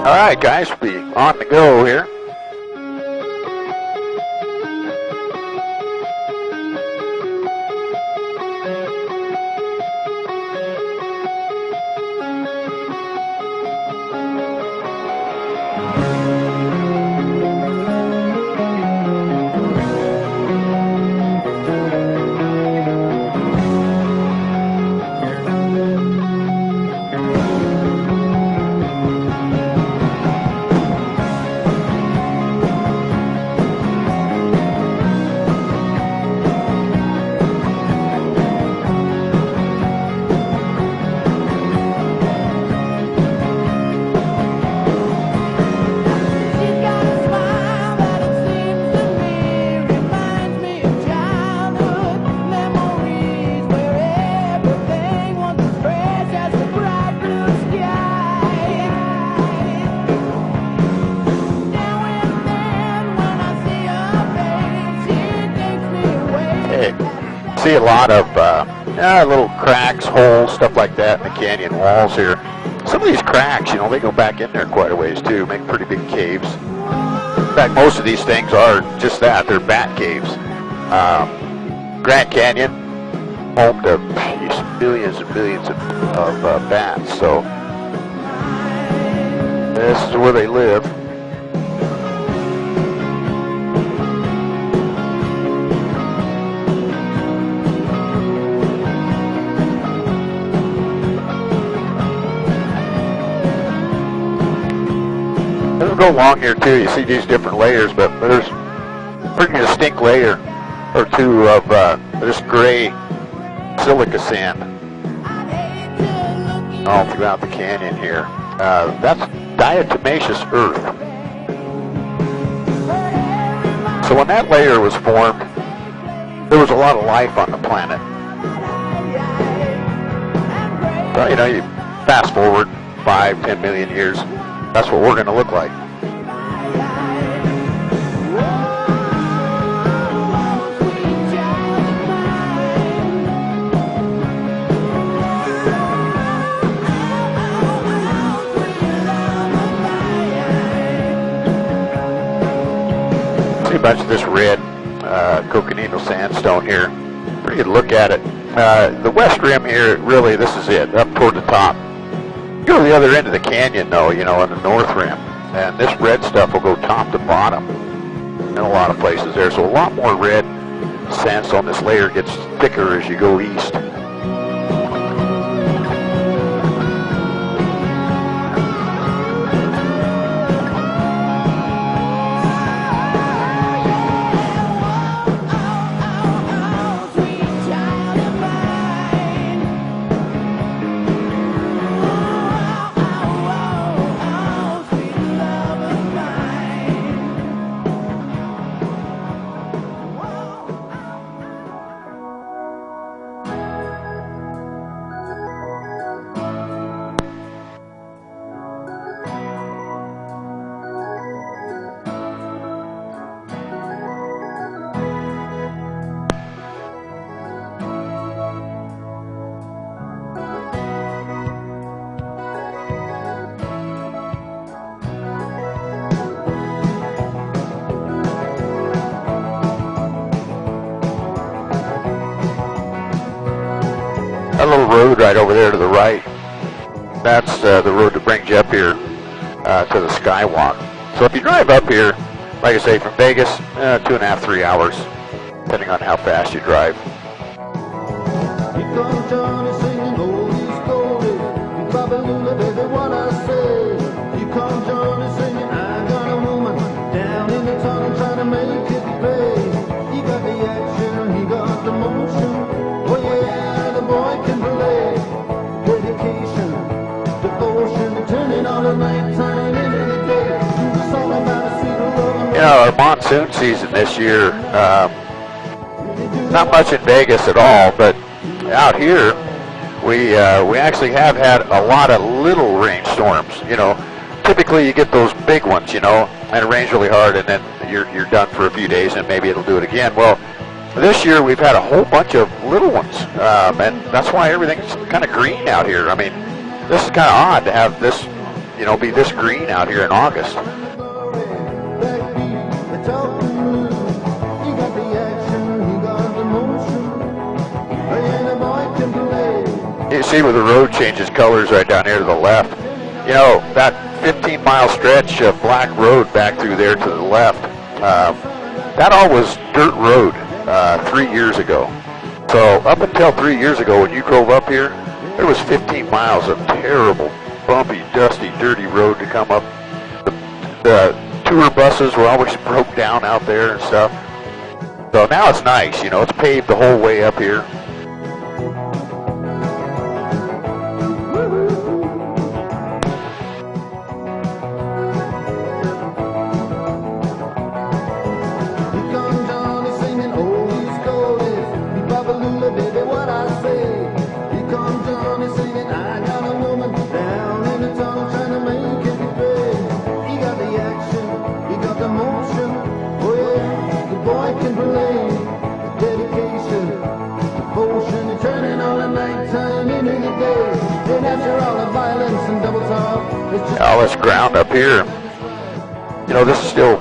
All right, guys, be on the go here. See a lot of little cracks, holes, stuff like that in the canyon walls here. Some of these cracks, you know, they go back in there quite a ways too, make pretty big caves. In fact, most of these things are just that, they're bat caves. Grand Canyon, home to millions and millions of bats, so this is where they live. Go along here too, you see these different layers, but there's a pretty distinct layer or two of this gray silica sand all throughout the canyon here. That's diatomaceous earth. So when that layer was formed, there was a lot of life on the planet. Well, you know, you fast forward 5-10 million years, that's what we're going to look like. See a bunch of this red coconino sandstone here. Pretty good look at it. The west rim here, really, this is it, up toward the top. Go to the other end of the canyon, though, you know, on the north rim, and this red stuff will go top to bottom in a lot of places there. So a lot more red sandstone. This layer gets thicker as you go east. That little road right over there to the right, that's the road that brings you up here to the Skywalk. So if you drive up here, like I say, from Vegas, 2.5, 3 hours, depending on how fast you drive. Here comes Johnny singing oldies goldies. You probably know, baby, what I say. Here comes Johnny singing, I got a woman down in the tunnel trying to make it pay. He got the action, he got the motion. Oh yeah, the boy can play. Dedication, devotion, turning all the nighttime into the day. It's all about a sweet love. You know, our monsoon season this year, not much in Vegas at all, but out here, we actually have had a lot of little rainstorms. You know, typically you get those big ones, you know, and it rains really hard, and then you're done for a few days, and maybe it'll do it again. Well, this year we've had a whole bunch of little ones, and that's why everything's kind of green out here. I mean, this is kind of odd to have this you know, be this green out here in August. You see where the road changes colors right down here to the left. You know, that 15-mile stretch of black road back through there to the left, that all was dirt road 3 years ago. So up until 3 years ago when you drove up here, there was 15 miles of terrible, bumpy, dusty, dirty road to come up. The tour buses were always broke down out there and stuff. So now it's nice, you know, it's paved the whole way up here. All this ground up here, you know, this is still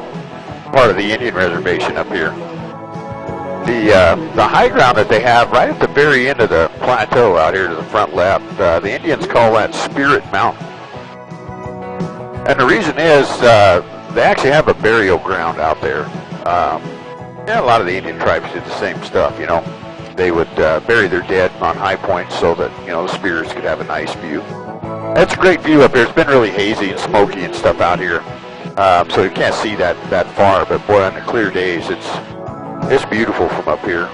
part of the Indian reservation up here. The high ground that they have right at the very end of the plateau out here to the front left, the Indians call that Spirit Mountain. And the reason is they actually have a burial ground out there. Yeah, a lot of the Indian tribes did the same stuff, you know. They would bury their dead on high points so that, you know, the spirits could have a nice view. It's a great view up here. It's been really hazy and smoky and stuff out here, so you can't see that far. But boy, on the clear days, it's beautiful from up here.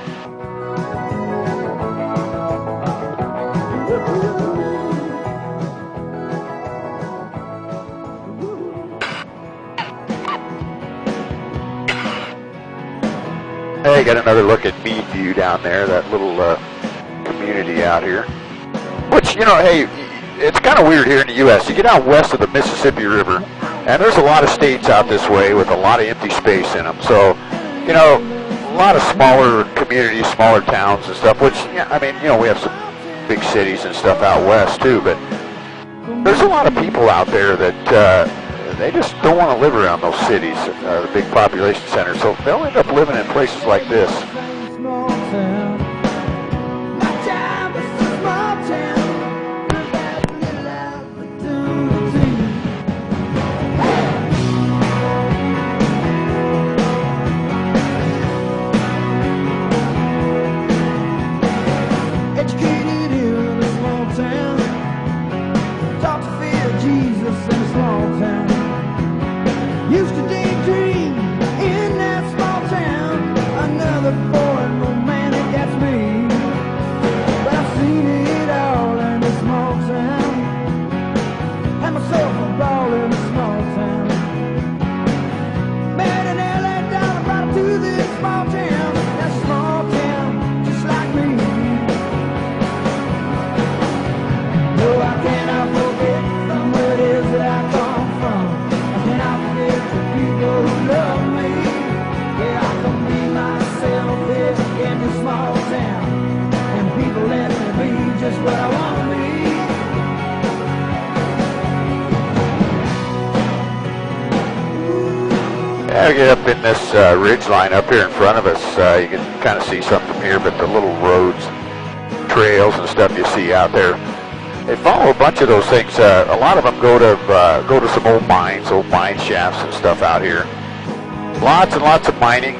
Hey, got another look at Meadview down there, that little community out here. Which, you know, hey, it's kind of weird here in the U.S. You get out west of the Mississippi River, and there's a lot of states out this way with a lot of empty space in them. So, you know, a lot of smaller communities, smaller towns and stuff, which, yeah, I mean, you know, we have some big cities and stuff out west too, but there's a lot of people out there that they just don't want to live around those cities, the big population centers, so they'll end up living in places like this. Used to daydream in that small town. Another foreign romantic, that's me. But I've seen it all in a small town. Had myself a ball in a small town. Met an LA dollar, brought her to this small town. That small town, just like me. No, I cannot forget from where it is that I come from. People who love me, yeah, I can be myself here in this small town, and people let me be just what I want to be. Yeah, we get up in this ridge line up here in front of us. You can kind of see something from here, but the little roads, trails and stuff you see out there, they follow a bunch of those things. A lot of them go to some old mines, old mine shafts and stuff out here. Lots and lots of mining,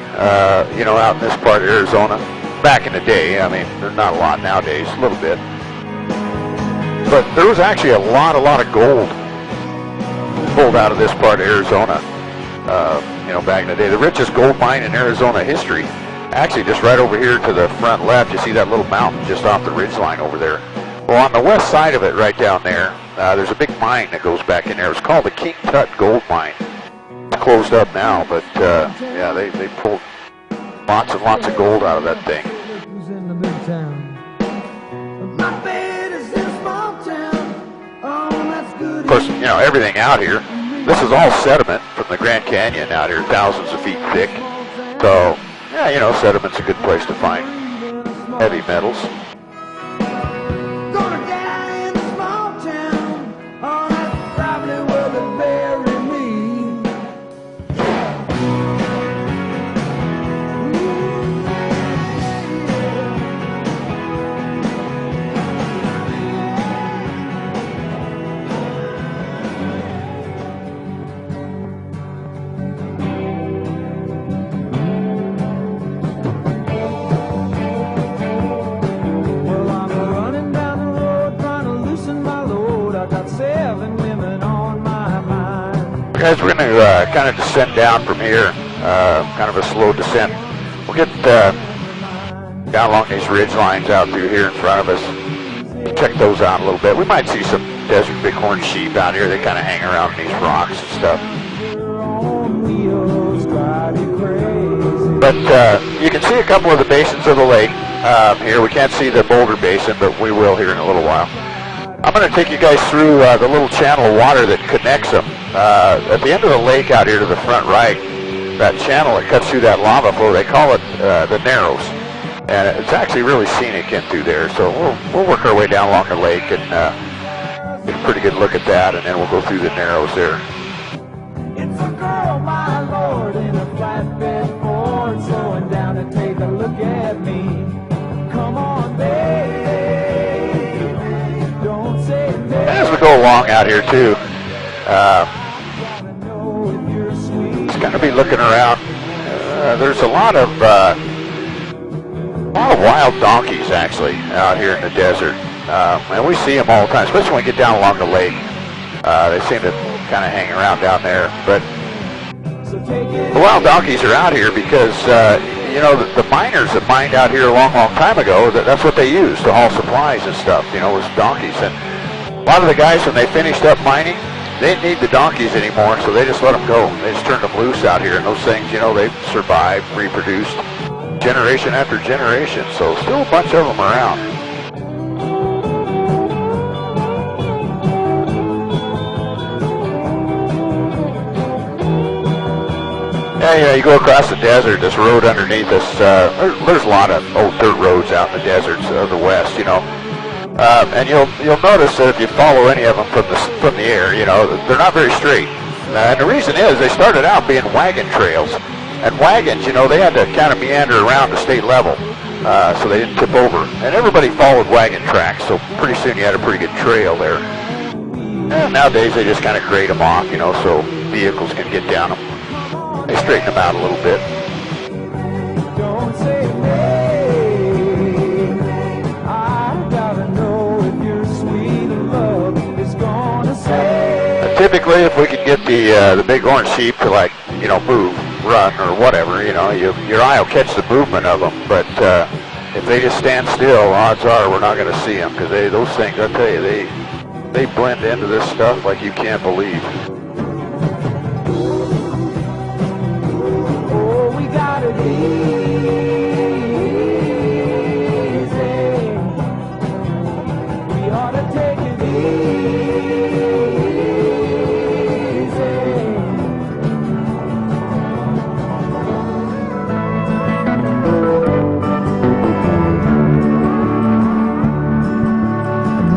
you know, out in this part of Arizona. Back in the day, I mean, there's not a lot nowadays, a little bit. But there was actually a lot of gold pulled out of this part of Arizona. You know, back in the day, the richest gold mine in Arizona history. Actually, just right over here to the front left, you see that little mountain just off the ridge line over there. Well, on the west side of it, right down there, there's a big mine that goes back in there. It's called the King Tut Gold Mine. It's closed up now, but yeah, they pulled lots and lots of gold out of that thing. Of course, you know, everything out here, this is all sediment from the Grand Canyon out here, thousands of feet thick. So, yeah, you know, sediment's a good place to find heavy metals. Gonna die in a small town. Oh, that's probably what Guys, we're going to kind of descend down from here, kind of a slow descent. We'll get down along these ridge lines out through here in front of us. Check those out a little bit. We might see some desert bighorn sheep out here. They kind of hang around these rocks and stuff. But you can see a couple of the basins of the lake here. We can't see the Boulder Basin, but we will here in a little while. I'm going to take you guys through the little channel of water that connects them. At the end of the lake out here to the front right, that channel that cuts through that lava flow, they call it the Narrows. And it's actually really scenic in through there. So we'll work our way down along the lake and get a pretty good look at that, and then we'll go through the Narrows there. It's a girl, my lord, in a flatbed Ford, slowing down to take a look at me. Come on, baby, don't say no. As we go along out here too, just kind of be looking around. There's a lot of wild donkeys actually out here in the desert, and we see them all the time, especially when we get down along the lake. They seem to kind of hang around down there, but the wild donkeys are out here because you know, the miners that mined out here a long time ago, that's what they used to haul supplies and stuff, you know, was donkeys. And a lot of the guys, when they finished up mining, they didn't need the donkeys anymore, so they just let them go. They just turned them loose out here, and those things, you know, they've survived, reproduced generation after generation, so still a bunch of them around. Yeah, you go across the desert, this road underneath us, there's a lot of old dirt roads out in the deserts of the West, you know. And you'll notice that if you follow any of them from the air, you know, they're not very straight. And the reason is they started out being wagon trails. And wagons, you know, they had to kind of meander around to state level, so they didn't tip over. And everybody followed wagon tracks, so pretty soon you had a pretty good trail there. And nowadays they just kind of grade them off, you know, so vehicles can get down them. They straighten them out a little bit. Don't say nay. I gotta know if your sweet love is gonna say. Typically, if we could get the bighorn sheep to, like, you know, move, run, or whatever, you know, your eye will catch the movement of them. But if they just stand still, odds are we're not going to see them, because those things, I tell you, they blend into this stuff like you can't believe. Oh, we got it easy. We ought to take it easy.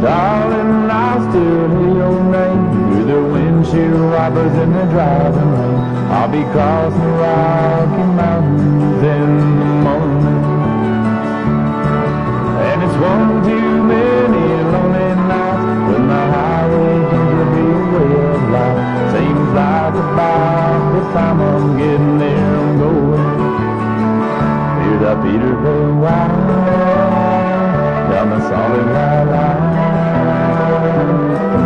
Darling, I still hear your name through the windshield wipers in the driving lane. I'll be crossing the Rocky Mountains in the morning, and it's one too many lonely nights when the highway seems to be way of life. Seems like about the time I'm getting there, I'm going. Hear that Peterbilt whine down the solid white line.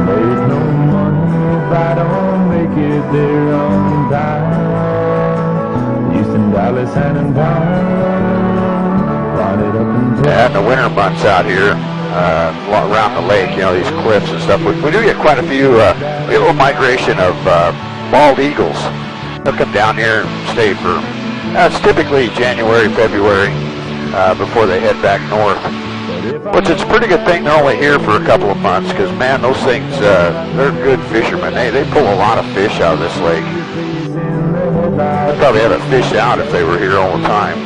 There's no money if I don't make it there on time. Houston, Dallas, San Antonio, ride it up and down. Yeah, in the winter months out here, around the lake, you know, these cliffs and stuff, we do get quite a few, we get a little migration of bald eagles. They'll come down here and stay for, it's typically January, February, before they head back north. Which it's a pretty good thing they're only here for a couple of months, because, man, those things, they're good fishermen. They pull a lot of fish out of this lake. They'd probably have a fish out if they were here all the time.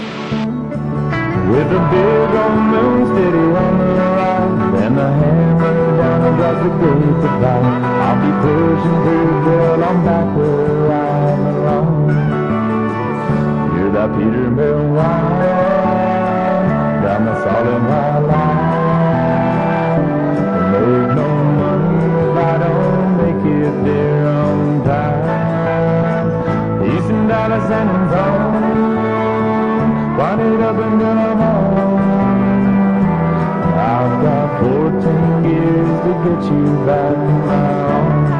With a big old moon steady on the right, and the hammer down across the gate goodbye, I'll be pushing through, girl, I'm back where I belong. Hear that Peterbilt whine down the solid white line. There's no money if I don't make it there on time. Houston, Dallas, San Antonio, wind it up until I'm home. I've got 14 years to get you back in my arms.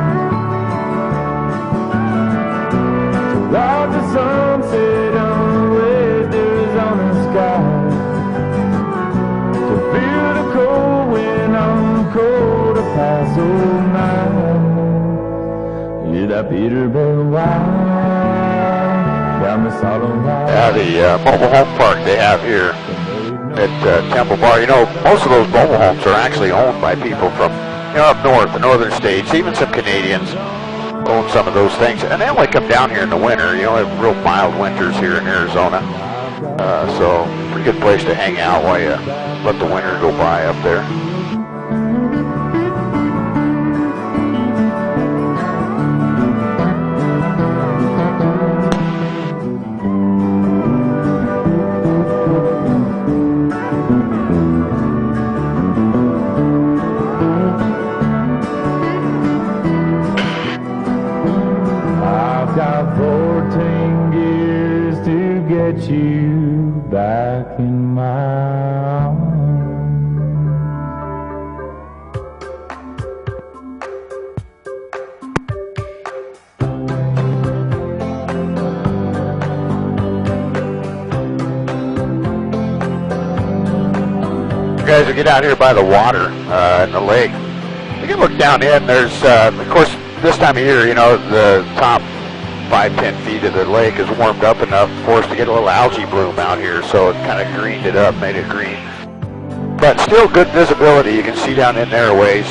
Peterborough wine down the solemn Yeah, the mobile home park they have here at Temple Bar. You know, most of those mobile homes are actually owned by people from, you know, up north, the northern states. Even some Canadians own some of those things, and they only come down here in the winter. You know, we have real mild winters here in Arizona, so pretty good place to hang out while you let the winter go by up there. I've got 14 years to get you back in my arms. You guys will get out here by the water in the lake. You can look down in. There's, of course, this time of year, you know, the top 5-10 feet of the lake is warmed up enough for us to get a little algae bloom out here, so it kind of greened it up, made it green. But still good visibility. You can see down in there a ways.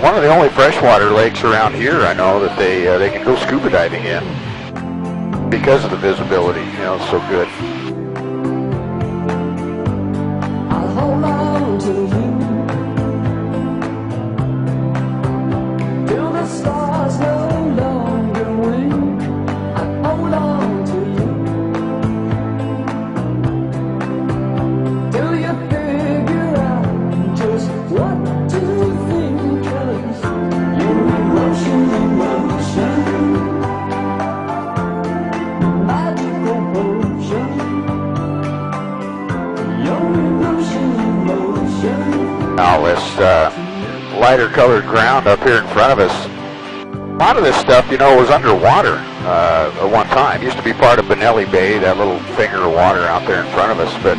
One of the only freshwater lakes around here, I know, that they can go scuba diving in because of the visibility. You know, it's so good. I'll hold on to you till the stars no longer wink. I'll hold on to you till you figure out just what to think. 'Cause your emotion, magical potion. Your emotion. Now this lighter colored ground up here in front of us, a lot of this stuff, you know, was underwater at one time. It used to be part of Benelli Bay, that little finger of water out there in front of us, but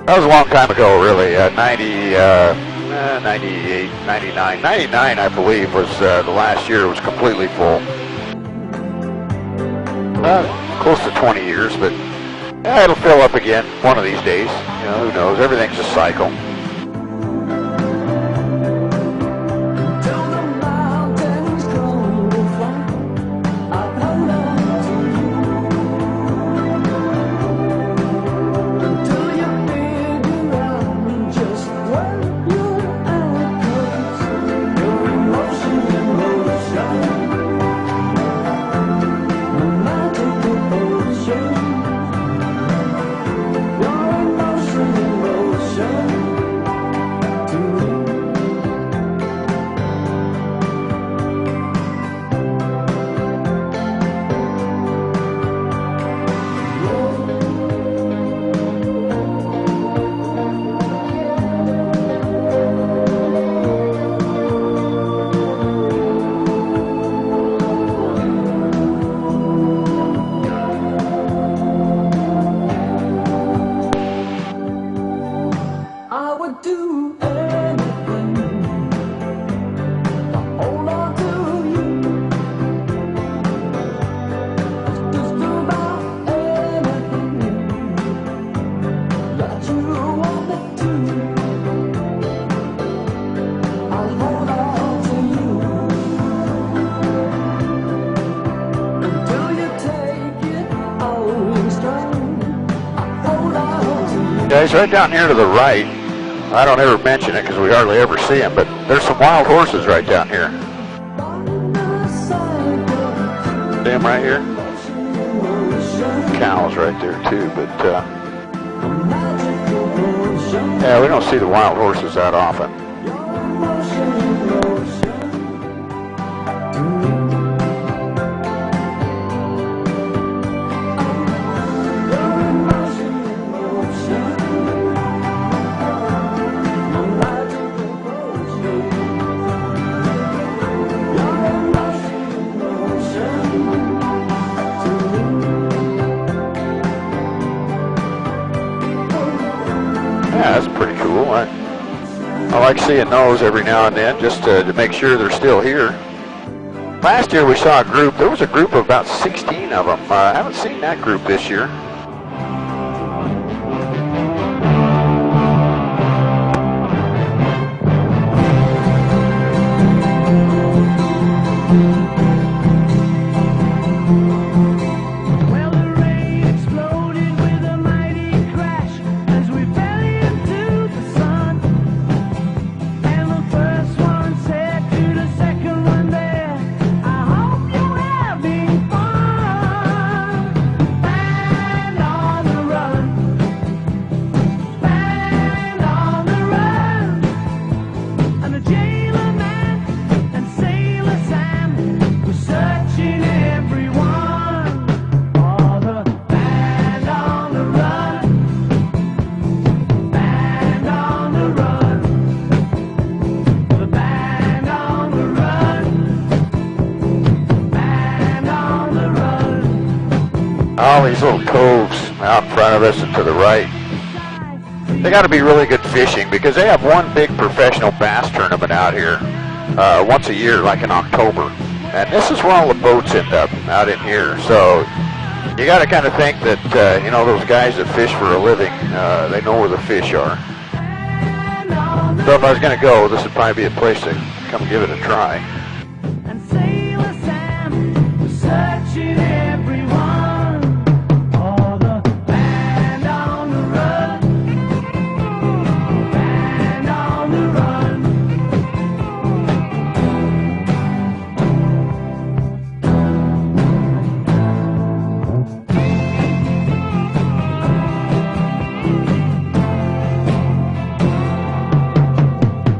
that was a long time ago, really. 98, 99, 99, I believe, was the last year it was completely full. Close to 20 years, but it'll fill up again one of these days. You know, who knows? Everything's a cycle. Till the mountains crumble flat, I'll hold on to you until you figure out just where you're at. 'Cause your emotion, the magical potion. Your emotion to me. I would do anything to hold on to you. Just about anything that you want me to. I'll hold on to you until you take it all strong. I'll hold on to you. Guys, right down here to the right, I don't ever mention it because we hardly ever see them, but there's some wild horses right down here. See them right here? Cows right there too, but yeah, we don't see the wild horses that often. Yeah, that's pretty cool. I like seeing those every now and then just to make sure they're still here. Last year we saw a group, there was a group of about 16 of them. I haven't seen that group this year. All these little coves out in front of us and to the right. They got to be really good fishing because they have one big professional bass tournament out here once a year, like in October. And this is where all the boats end up, out in here. So you got to kind of think that, you know, those guys that fish for a living, they know where the fish are. So if I was going to go, this would probably be a place to come give it a try. And Sailor Sam was searching everyone. All the band on the run. Band on the run.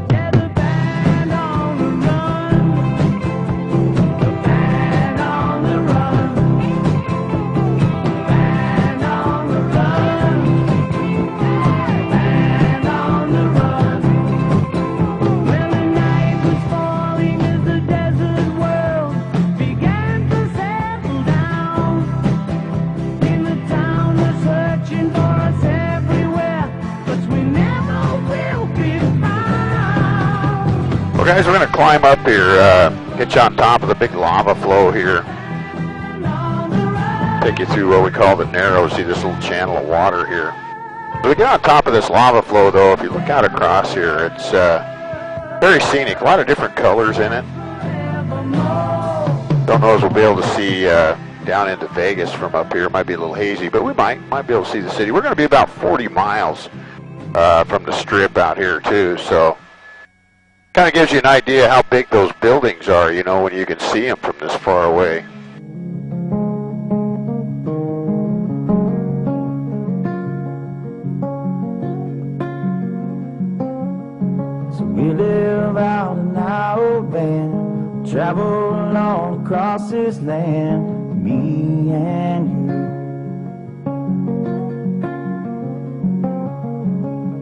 Yeah, the band on the run. The band on the run. Band on the run. Band on the run. When the night was falling as the desert world began to settle down, in the town we're searching for us everywhere, but we never will be found. Well, guys, we're going to climb up here, get you on top of the big lava flow here. On the run. Take you through what we call the Narrows. See this little channel of water here. When we get on top of this lava flow, though, if you look out across here, it's very scenic. A lot of different colors in it. Don't know if we'll be able to see down into Vegas from up here. Might be a little hazy, but we might be able to see the city. We're going to be about 40 miles from the Strip out here, too. So kind of gives you an idea how big those buildings are, you know, when you can see them from this far away. So we live out in our van, travel all across this land, me and you.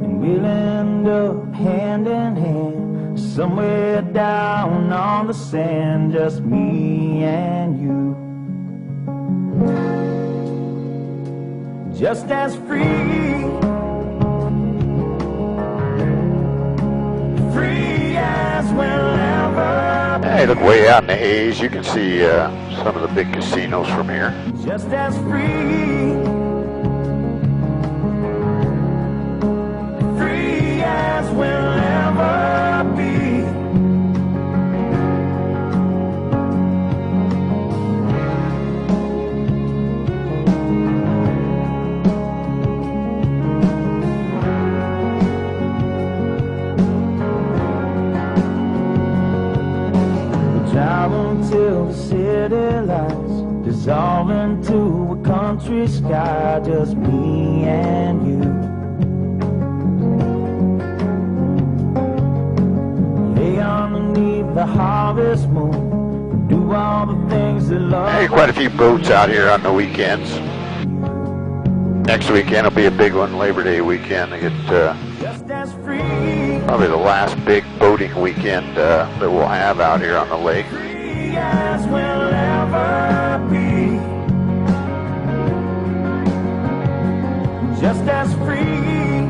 And we'll end up hand in hand, somewhere down on the sand, just me and you. Just as free, free as we'll ever be. Hey, look way out in the haze. You can see some of the big casinos from here. Just as free, free as we'll ever be. We travel till the city lights dissolve into a country sky, just me and you. Lay underneath the harvest moon, do all the things that love. Hey, quite a few boats out here on the weekends. Next weekend will be a big one, Labor Day weekend. I get Just as free, probably the last big boating weekend that we'll have out here on the lake. free as we'll ever be. Just as free,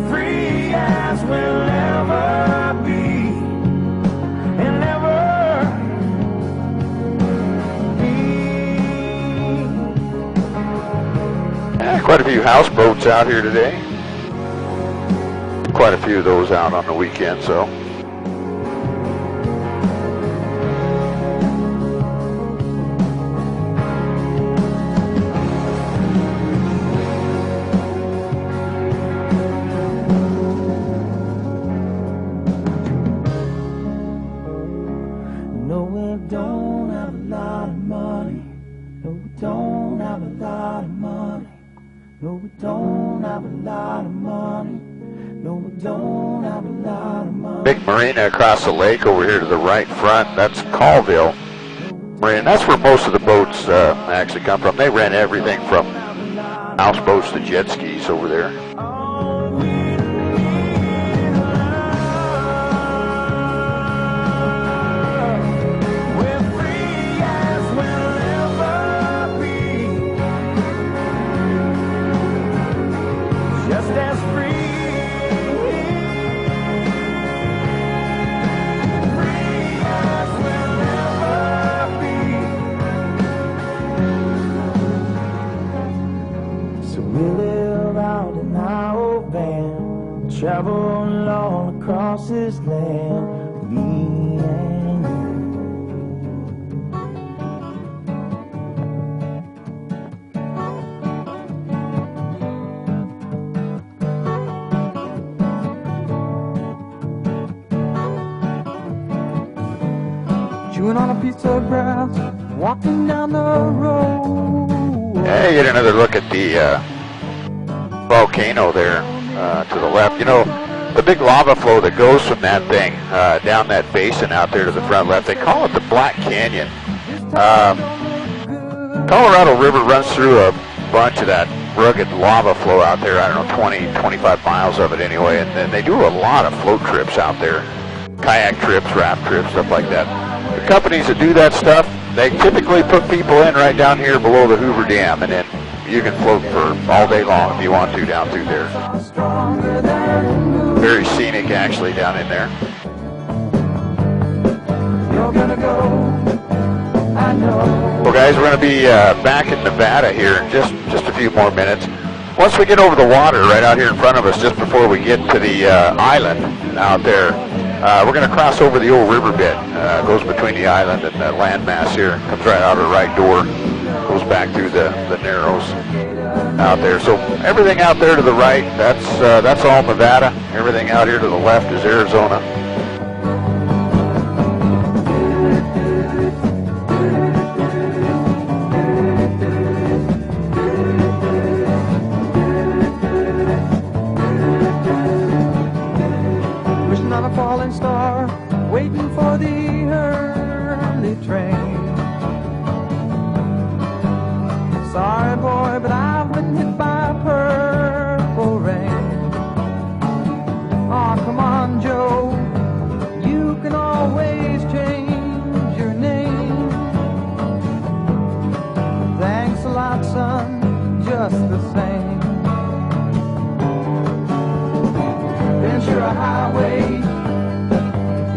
free as we'll ever be. Quite a few houseboats out here today. Quite a few of those out on the weekend, so. No, we don't have a lot of money. No, we don't have a lot of money. No, we don't have a lot of money. No, we don't have a lot of money. Big marina across the lake over here to the right front. That's Colville Marina. That's where most of the boats actually come from. They rent everything from houseboats to jet skis over there. We're free as we'll ever be. Just as free. Free as we'll ever be. So we live out in our old van, travel all across this land, me and you. Chewing on a piece of grass, walking down the road. Hey, get another look at the volcano there to the left. You know, the big lava flow that goes from that thing down that basin out there to the front left, they call it the Black Canyon. Colorado River runs through a bunch of that rugged lava flow out there. I don't know, 20, 25 miles of it anyway. And then they do a lot of float trips out there. Kayak trips, raft trips, stuff like that. The companies that do that stuff, they typically put people in right down here below the Hoover Dam, and then you can float for all day long if you want to down through there. Very scenic actually down in there. You're gonna go, I know. Well guys, we're going to be back in Nevada here in just a few more minutes. Once we get over the water right out here in front of us, just before we get to the island out there, we're going to cross over the old river bed. Goes between the island and the landmass here. Comes right out our right door. Goes back through the narrows out there. So everything out there to the right, that's all Nevada. Everything out here to the left is Arizona. Wishing on a falling star, waiting for the early train. Sorry boy, but I've been hit by purple rain. Oh, come on, Joe, you can always change your name. Thanks a lot, son, just the same. Ventura Highway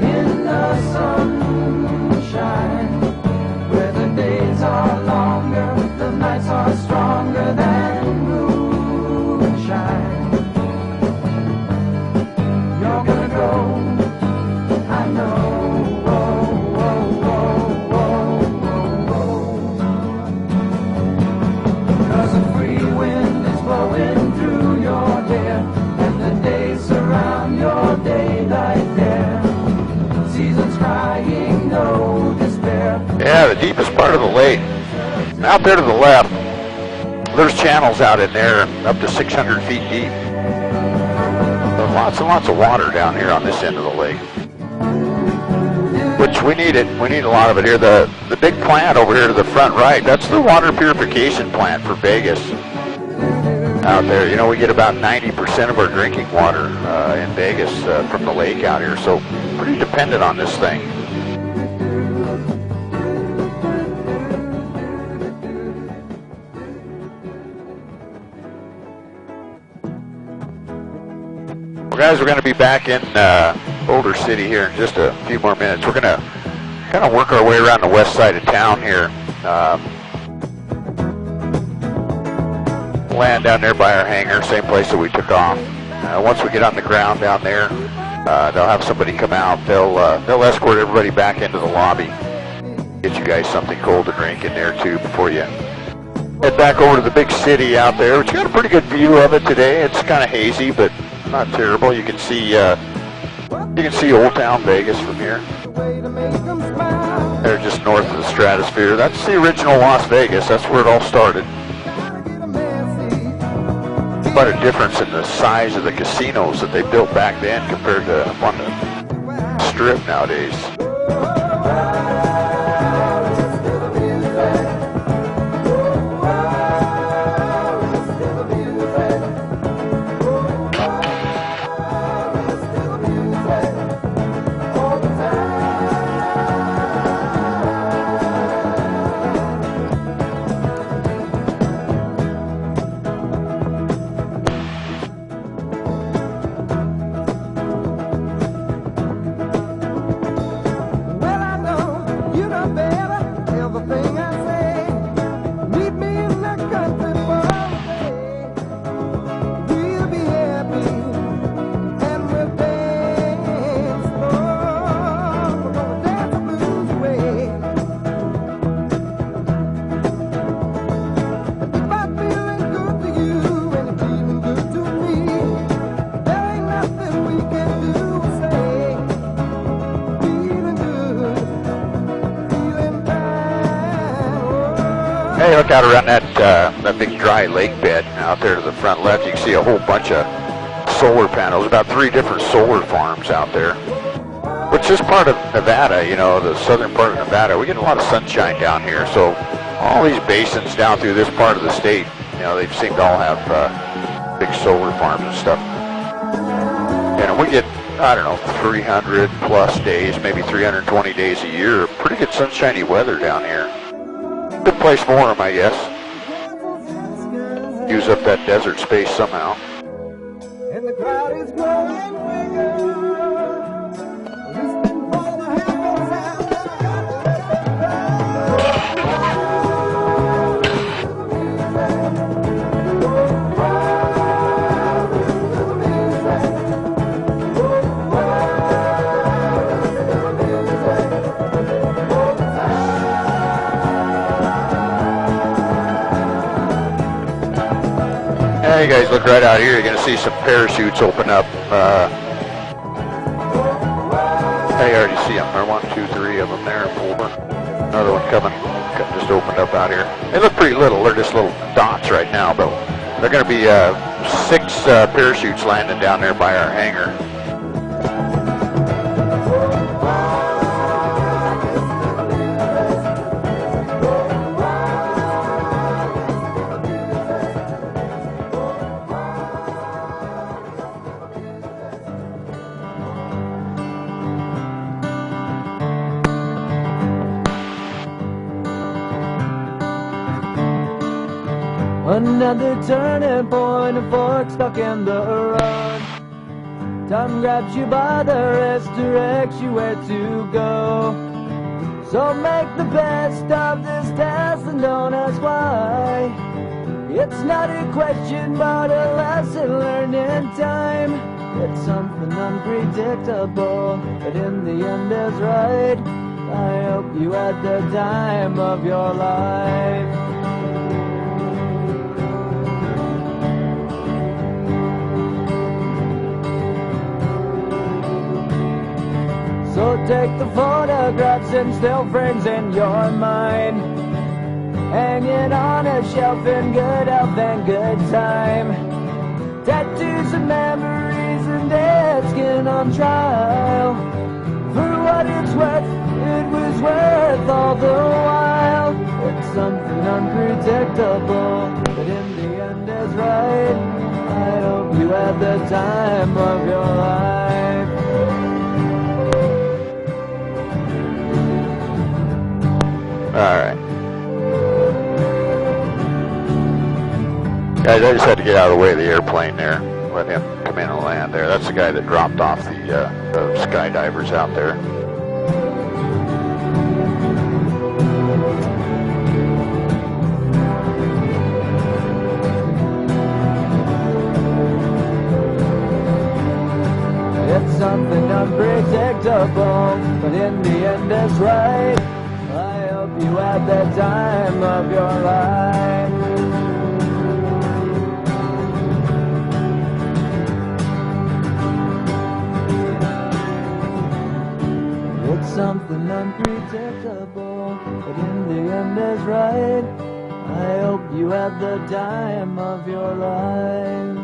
in the sunshine, where the days are longer, the nights are stronger than moonshine. You're gonna go, I know. Whoa, whoa, whoa, whoa, whoa, whoa. 'Cause a free wind is blowing through your hair, and the days surround your daylight there. Seasons crying, no despair. Yeah, the deepest part of the lake. Out there to the left, there's channels out in there up to 600 feet deep. There's lots and lots of water down here on this end of the lake. Which we need it. We need a lot of it here. The big plant over here to the front right, that's the water purification plant for Vegas. Out there, you know, we get about 90% of our drinking water in Vegas from the lake out here, so pretty dependent on this thing. Well, guys, we're going to be back in Boulder City here in just a few more minutes. We're going to kind of work our way around the west side of town here. land down there by our hangar, same place that we took off. Once we get on the ground down there, they'll have somebody come out. They'll escort everybody back into the lobby. Get you guys something cold to drink in there too before you head back over to the big city out there, which got a pretty good view of it today. It's kind of hazy, but not terrible. You can see Old Town Vegas from here. They're just north of the Stratosphere. That's the original Las Vegas. That's where it all started. Quite a difference in the size of the casinos that they built back then compared to on the Strip nowadays. Hey, look out around that big dry lake bed out there to the front left. You can see a whole bunch of solar panels, about 3 different solar farms out there, which is part of Nevada, you know, the southern part of Nevada. We get a lot of sunshine down here, so all these basins down through this part of the state, you know, they seem to all have big solar farms and stuff. And we get, I don't know, 300 plus days, maybe 320 days a year, pretty good sunshiny weather down here. Good place for them, I guess. Use up that desert space somehow. And the crowd is growing bigger. Listening for the heavens You guys look right out here, you're going to see some parachutes open up. You already see them. There are 1, 2, 3 of them there. 4. Another one coming. Just opened up out here. They look pretty little. They're just little dots right now, but they're going to be 6 parachutes landing down there by our hangar. Another turning point, a fork stuck in the road. Time grabs you by the wrist, directs you where to go. So make the best of this test and don't ask why. It's not a question but a lesson learned in time. It's something unpredictable, but in the end is right. I hope you had the time of your life. So take the photographs and still frames in your mind, hanging on a shelf in good health and good time. Tattoos and memories and dead skin on trial. For what it's worth, it was worth all the while. It's something unpredictable, but in the end is right. I hope you had the time of your life. Alright. Guys, I just had to get out of the way of the airplane there. Let him come in and land there. That's the guy that dropped off the skydivers out there. trouble, but in the end it's right. I hope you had the time of your life. It's something unpredictable, but in the end it's right. I hope you had the time of your life.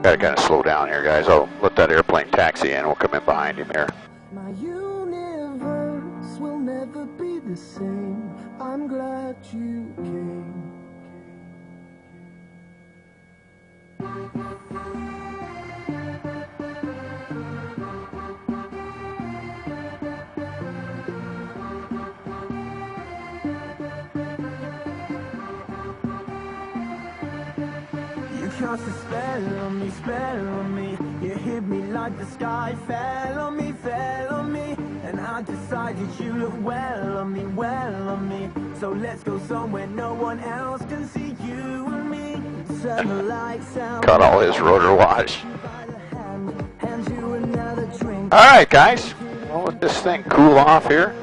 Gotta kind of slow down here, guys. I'll let that airplane taxi in. We'll come in behind him here. My universe will never be the same. I'm glad you came. You cast a spell on me. You hit me like the sky fell on me. And I decided you look well on me. So let's go somewhere no one else can see you and me. Turn the lights out. Cut all his rotor wash. By the hand you another drink. All right, guys. We'll let this thing cool off here.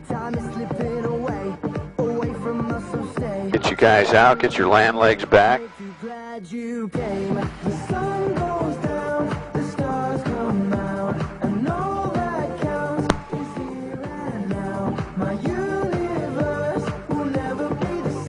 Time is slipping away from us, so stay. Get you guys out. Get your land legs back. Too glad you came.